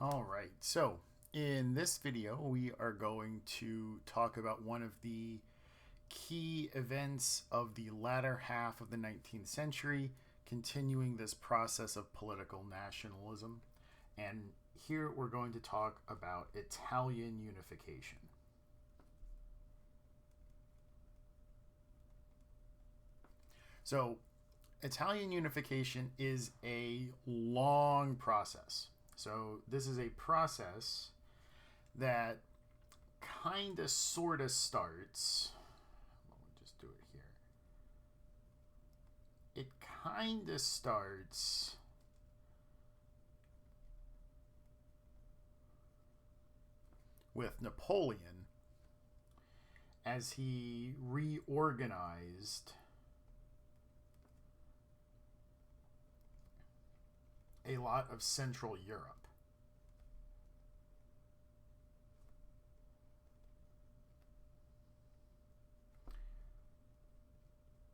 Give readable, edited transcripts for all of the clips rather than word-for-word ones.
All right, so in this video, we are going to talk about one of the key events of the latter half of the 19th century, continuing this process of political nationalism. And here we're going to talk about Italian unification. So, Italian unification is a long process. So, this is a process that kind of sort of starts. Let me just do it here. It kind of starts with Napoleon as he reorganized a lot of Central Europe.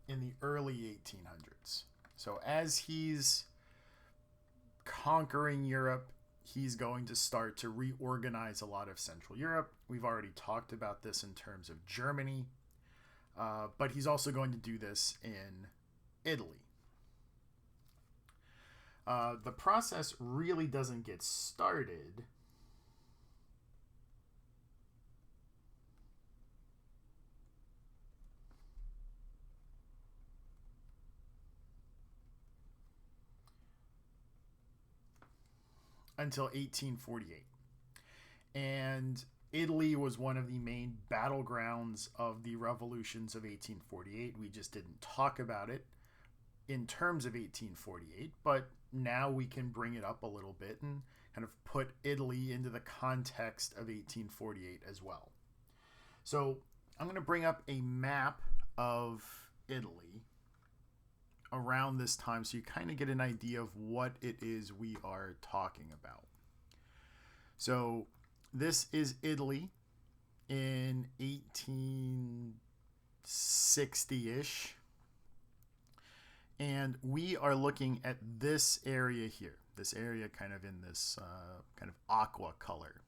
In the early 1800s. So as he's conquering Europe, he's going to start to reorganize a lot of Central Europe. We've already talked about this in terms of Germany, but he's also going to do this in Italy. The process really doesn't get started until 1848. And Italy was one of the main battlegrounds of the revolutions of 1848. We just didn't talk about it in terms of 1848, but now we can bring it up a little bit and kind of put Italy into the context of 1848 as well. So I'm going to bring up a map of Italy around this time so you kind of get an idea of what it is we are talking about. So this is Italy in 1860-ish. And we are looking at this area here. This area kind of in this kind of aqua color.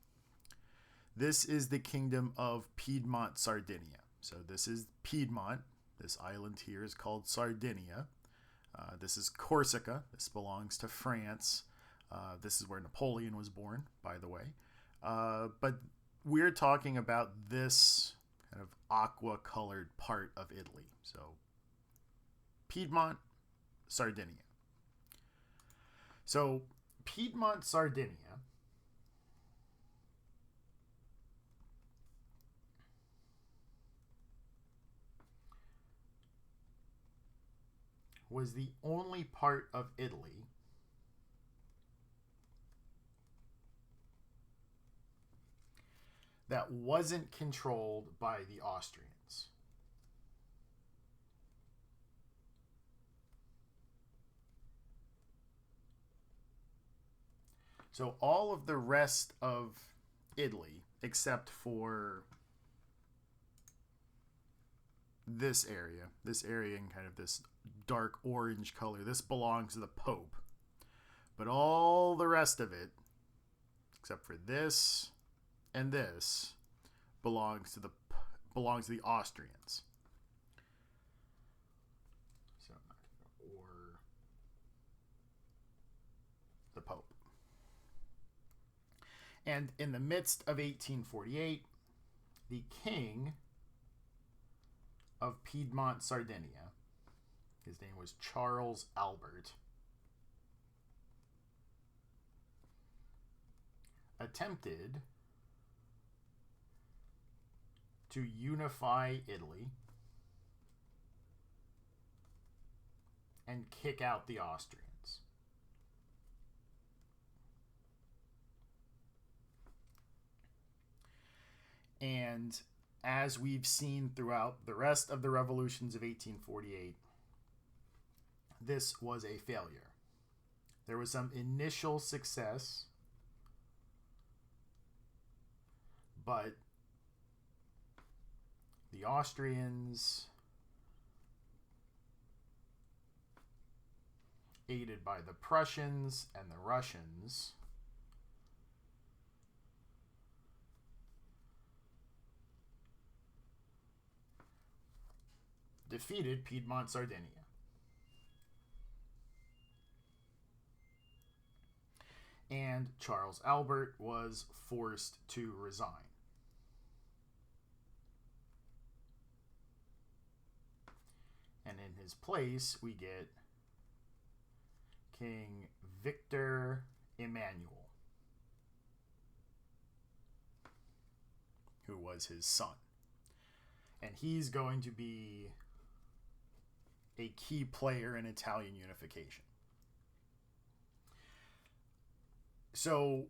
This is the kingdom of Piedmont Sardinia. So this is Piedmont. This island here is called Sardinia. This is Corsica. This belongs to France. This is where Napoleon was born, by the way. But we're talking about this kind of aqua-colored part of Italy. So Piedmont, Sardinia. So Piedmont, Sardinia was the only part of Italy that wasn't controlled by the Austrians. So all of the rest of Italy, except for this area in kind of this dark orange color, this belongs to the Pope. But all the rest of it, except for this and this, belongs to the Austrians. So or the Pope. And in the midst of 1848, the king of Piedmont Sardinia, his name was Charles Albert, attempted to unify Italy and kick out the Austrians. And as we've seen throughout the rest of the revolutions of 1848, this was a failure. There was some initial success, but the Austrians, aided by the Prussians and the Russians, defeated Piedmont Sardinia. And Charles Albert was forced to resign. And in his place, we get King Victor Emmanuel, who was his son. And he's going to be a key player in Italian unification. So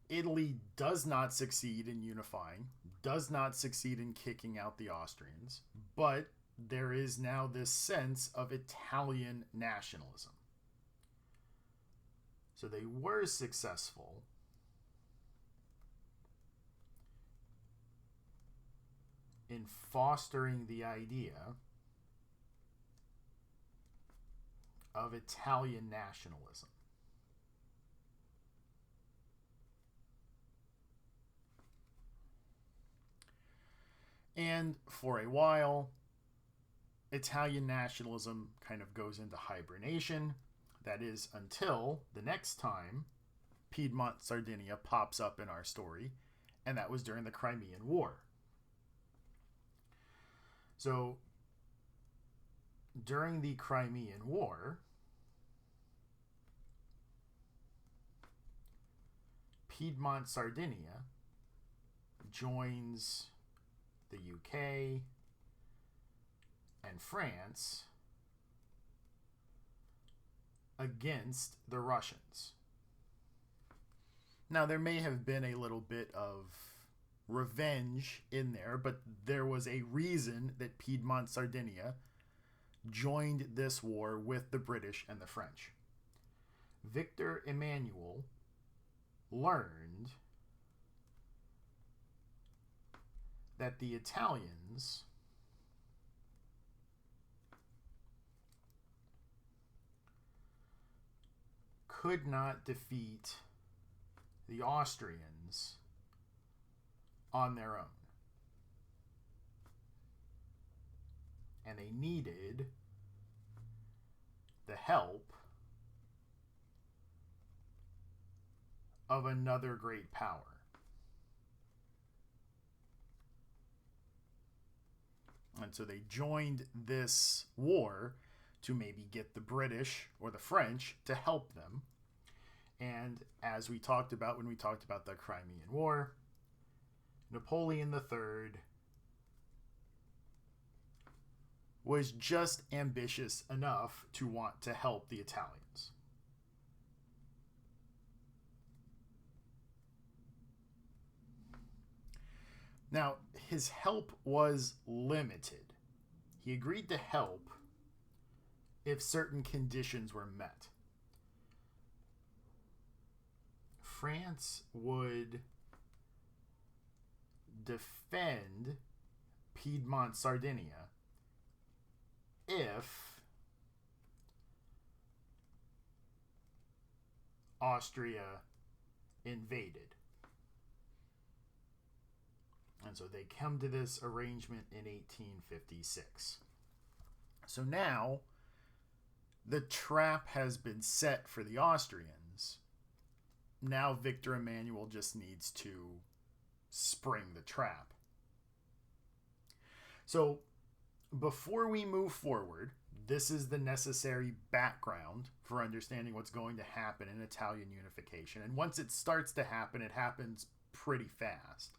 Italy does not succeed in unifying, does not succeed in kicking out the Austrians, but there is now this sense of Italian nationalism. So they were successful in fostering the idea of Italian nationalism. And for a while, Italian nationalism kind of goes into hibernation. That is until the next time Piedmont Sardinia pops up in our story, and that was during the Crimean War. So during the Crimean War, Piedmont Sardinia joins the UK and France against the Russians. Now, there may have been a little bit of revenge in there, but there was a reason that Piedmont Sardinia joined this war with the British and the French. Victor Emmanuel learned that the Italians could not defeat the Austrians on their own. And they needed the help of another great power. And so they joined this war to maybe get the British or the French to help them. And as we talked about when we talked about the Crimean War, Napoleon III was just ambitious enough to want to help the Italians. Now, his help was limited. He agreed to help if certain conditions were met. France would defend Piedmont Sardinia if Austria invaded. And so they come to this arrangement in 1856. So now the trap has been set for the Austrians. Now Victor Emmanuel just needs to spring the trap. So before we move forward, this is the necessary background for understanding what's going to happen in Italian unification. And once it starts to happen, it happens pretty fast.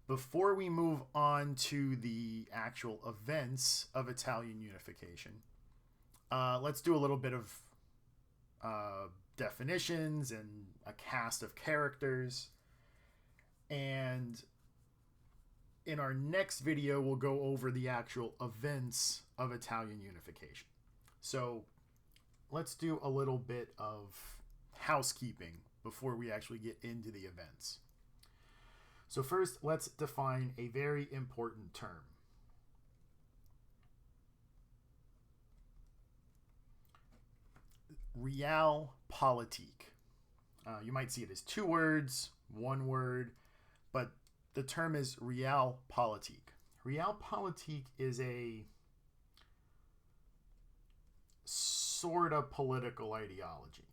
Before we move on to the actual events of Italian unification, let's do a little bit of definitions and a cast of characters. And in our next video, we'll go over the actual events of Italian unification. So let's do a little bit of housekeeping before we actually get into the events. So first, let's define a very important term. Realpolitik. You might see it as two words, one word, but the term is realpolitik. Realpolitik is a sort of political ideology.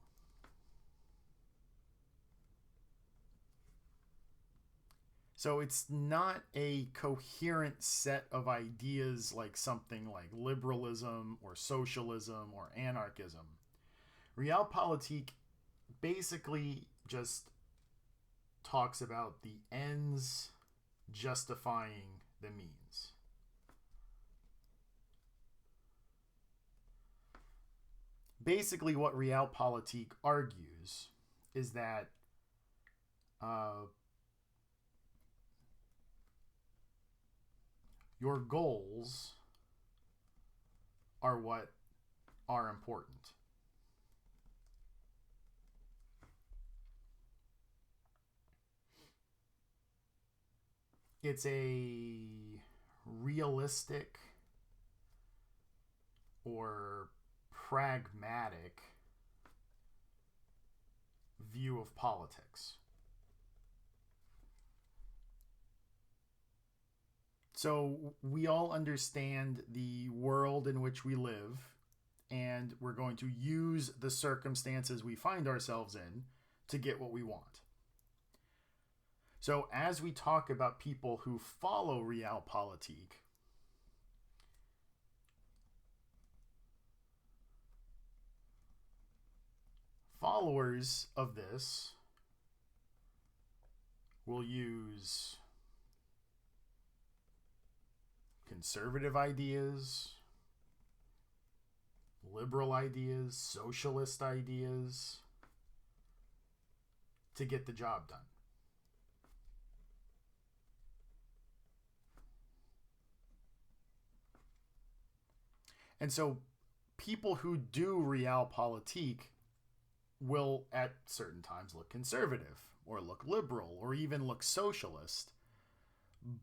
So it's not a coherent set of ideas like something like liberalism or socialism or anarchism. Realpolitik basically just talks about the ends justifying the means. Basically, what Realpolitik argues is that your goals are what are important. It's a realistic or pragmatic view of politics. So we all understand the world in which we live, and we're going to use the circumstances we find ourselves in to get what we want. So as we talk about people who follow Realpolitik, followers of this will use conservative ideas, liberal ideas, socialist ideas to get the job done. And so people who do Realpolitik will at certain times look conservative or look liberal or even look socialist.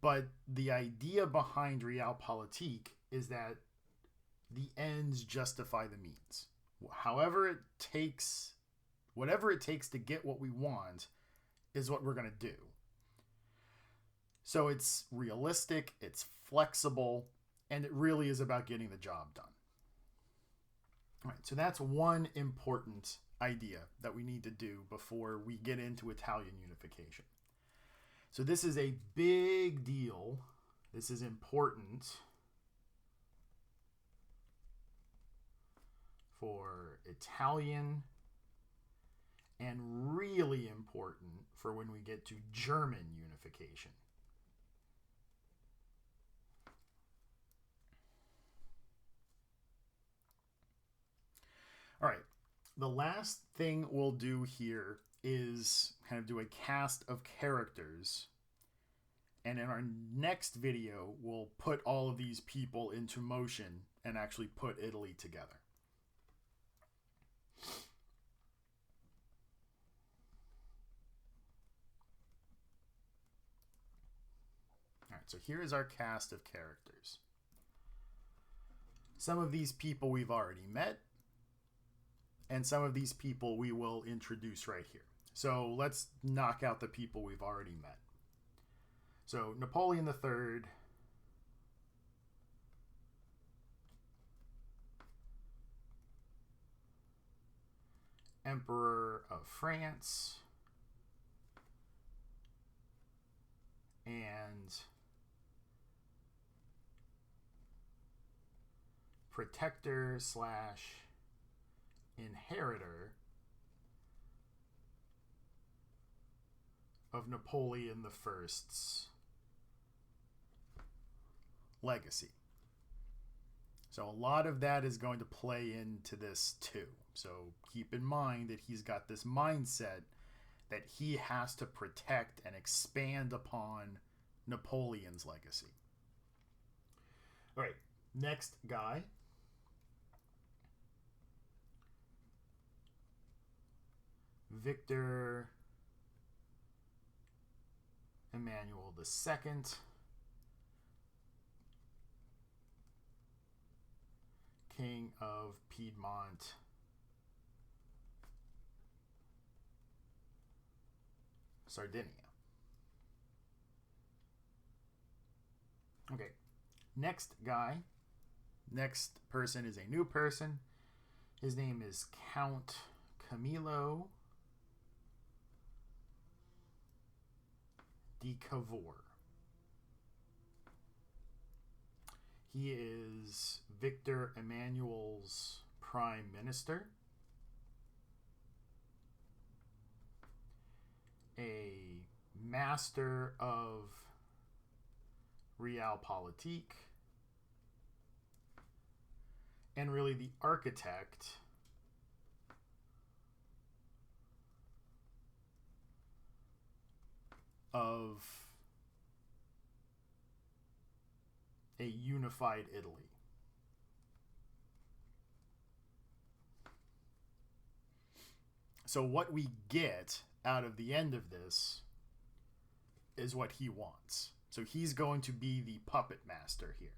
But the idea behind Realpolitik is that the ends justify the means. Whatever it takes to get what we want is what we're going to do. So it's realistic, it's flexible, and it really is about getting the job done. All right, so that's one important idea that we need to do before we get into Italian unification. So this is a big deal. This is important for Italian and really important for when we get to German unification. All right, the last thing we'll do here is kind of do a cast of characters. And in our next video, we'll put all of these people into motion and actually put Italy together. All right, so here is our cast of characters. Some of these people we've already met, and some of these people we will introduce right here. So let's knock out the people we've already met. So Napoleon III, Emperor of France, and protector / inheritor of Napoleon I's legacy. So a lot of that is going to play into this too. So keep in mind that he's got this mindset that he has to protect and expand upon Napoleon's legacy. All right, next guy. Victor Emmanuel II, King of Piedmont Sardinia. Okay, next guy. Next person is a new person. His name is Count Camillo di Cavour. He is Victor Emmanuel's prime minister, a master of realpolitik, and really the architect of a unified Italy. So what we get out of the end of this is what he wants. So he's going to be the puppet master here.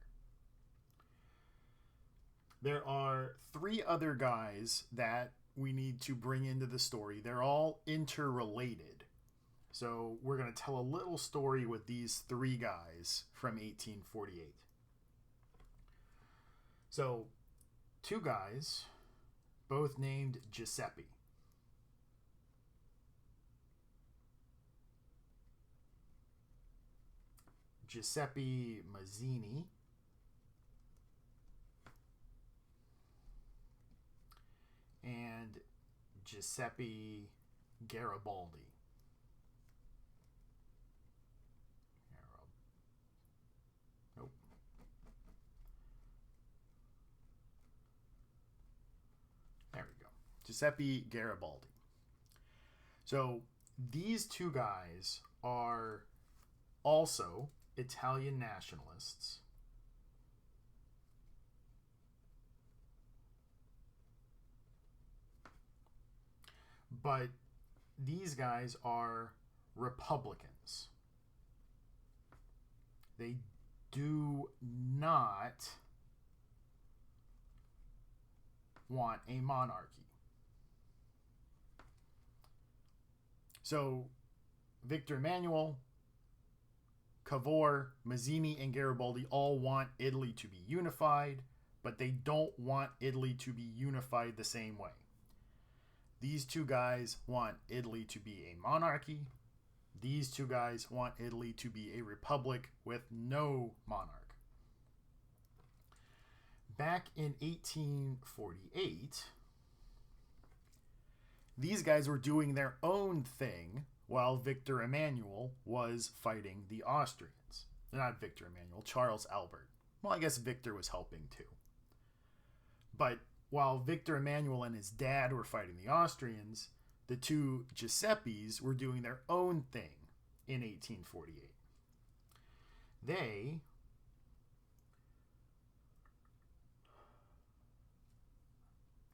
There are 3 other guys that we need to bring into the story. They're all interrelated. So we're going to tell a little story with these 3 guys from 1848. So 2 guys, both named Giuseppe. Giuseppe Mazzini and Giuseppe Garibaldi. Nope. There we go. Giuseppe Garibaldi. So these 2 guys are also Italian nationalists. But these guys are Republicans. They do not want a monarchy. So Victor Emmanuel, Cavour, Mazzini, and Garibaldi all want Italy to be unified, but they don't want Italy to be unified the same way. These 2 guys want Italy to be a monarchy. These 2 guys want Italy to be a republic with no monarch. Back in 1848, these guys were doing their own thing while Victor Emmanuel was fighting the Austrians. Not Victor Emmanuel, Charles Albert. Well, I guess Victor was helping too. But while Victor Emmanuel and his dad were fighting the Austrians, the 2 Giuseppes were doing their own thing in 1848. They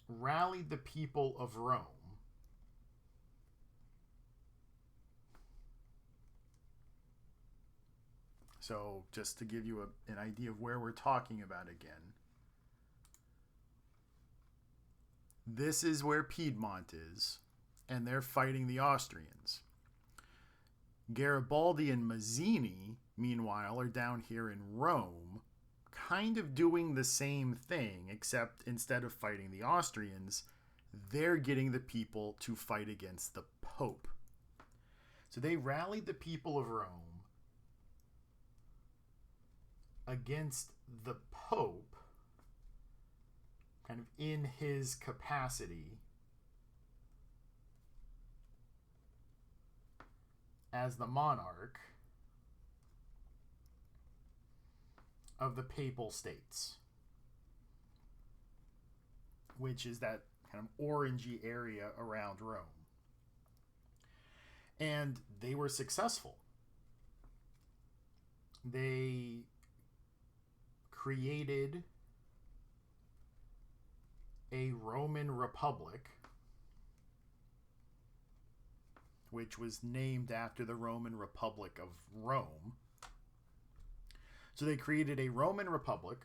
rallied the people of Rome So just to give you an idea of where we're talking about again, this is where Piedmont is, and they're fighting the Austrians. Garibaldi and Mazzini, meanwhile, are down here in Rome, kind of doing the same thing, except instead of fighting the Austrians, they're getting the people to fight against the Pope. So they rallied the people of Rome against the Pope, kind of in his capacity as the monarch of the Papal States, which is that kind of orangey area around Rome. And they were successful. They created a Roman Republic, which was named after the Roman Republic of Rome. So they created a Roman Republic,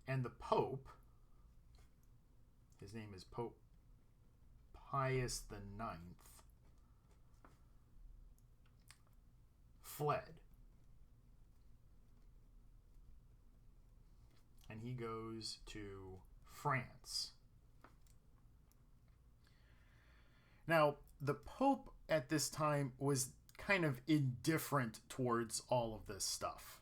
and the Pope, his name is Pope Pius IX, fled. And he goes to France. Now, the Pope at this time was kind of indifferent towards all of this stuff.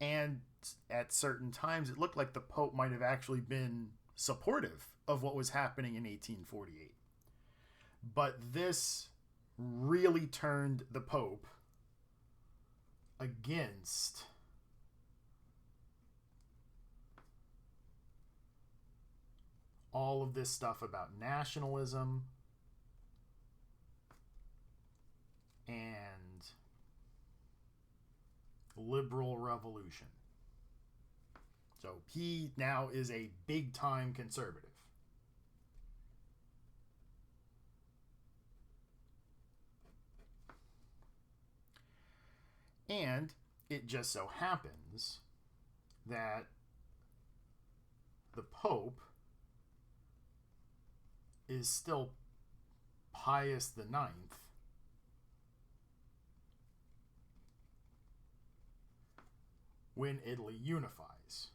And at certain times, it looked like the Pope might have actually been supportive of what was happening in 1848. But this really turned the Pope against all of this stuff about nationalism and liberal revolution. So he now is a big time conservative. And it just so happens that the Pope is still Pius the Ninth, when Italy unifies.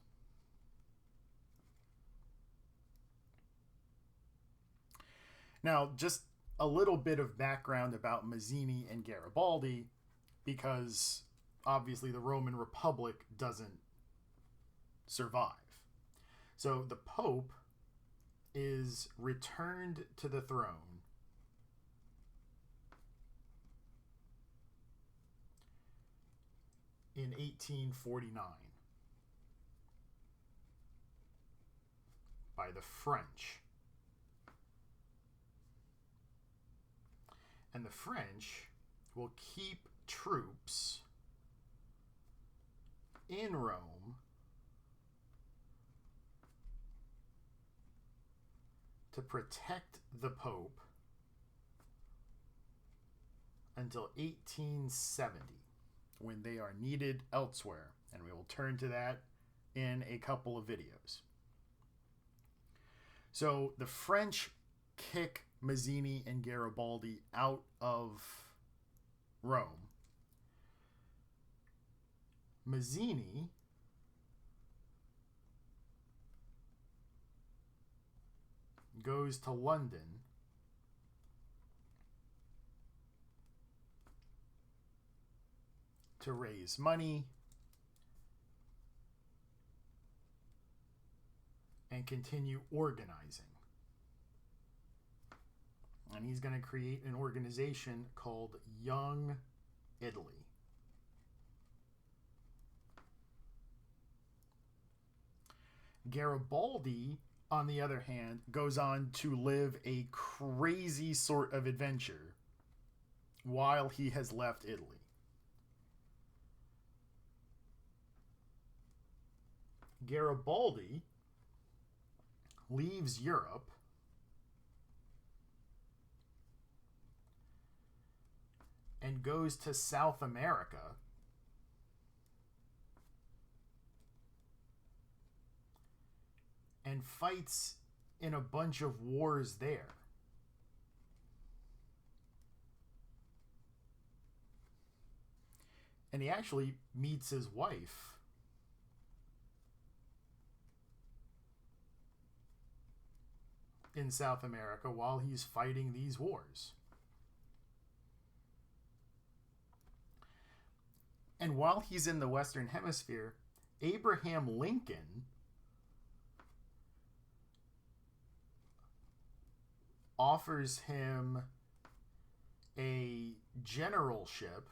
Now, just a little bit of background about Mazzini and Garibaldi, because obviously the Roman Republic doesn't survive. So the Pope is returned to the throne in 1849 by the French. And the French will keep troops in Rome to protect the Pope until 1870, when they are needed elsewhere. And we will turn to that in a couple of videos. So the French kick Mazzini and Garibaldi out of Rome. Mazzini goes to London to raise money and continue organizing. And he's going to create an organization called Young Italy. Garibaldi, on the other hand, goes on to live a crazy sort of adventure while he has left Italy. Garibaldi leaves Europe and goes to South America and fights in a bunch of wars there. And he actually meets his wife in South America while he's fighting these wars. And while he's in the Western Hemisphere, Abraham Lincoln offers him a generalship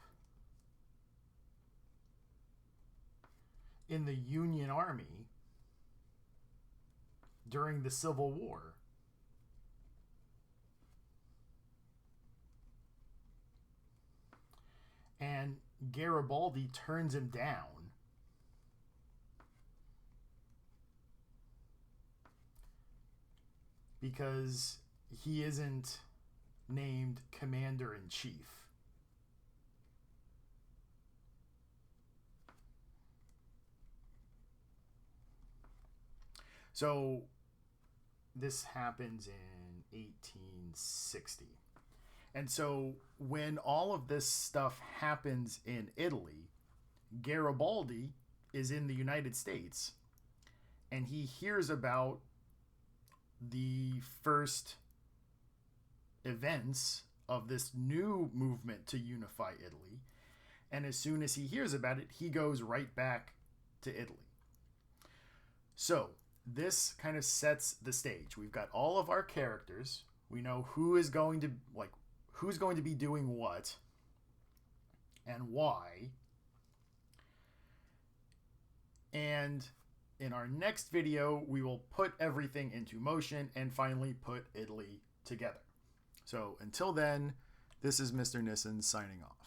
in the Union Army during the Civil War. And Garibaldi turns him down because he isn't named commander-in-chief. So this happens in 1860. And so when all of this stuff happens in Italy, Garibaldi is in the United States, and he hears about the first events of this new movement to unify Italy. And as soon as he hears about it, he goes right back to Italy. So this kind of sets the stage. We've got all of our characters. We know who's going to be doing what and why. And in our next video, we will put everything into motion and finally put Italy together. So until then, this is Mr. Nissen signing off.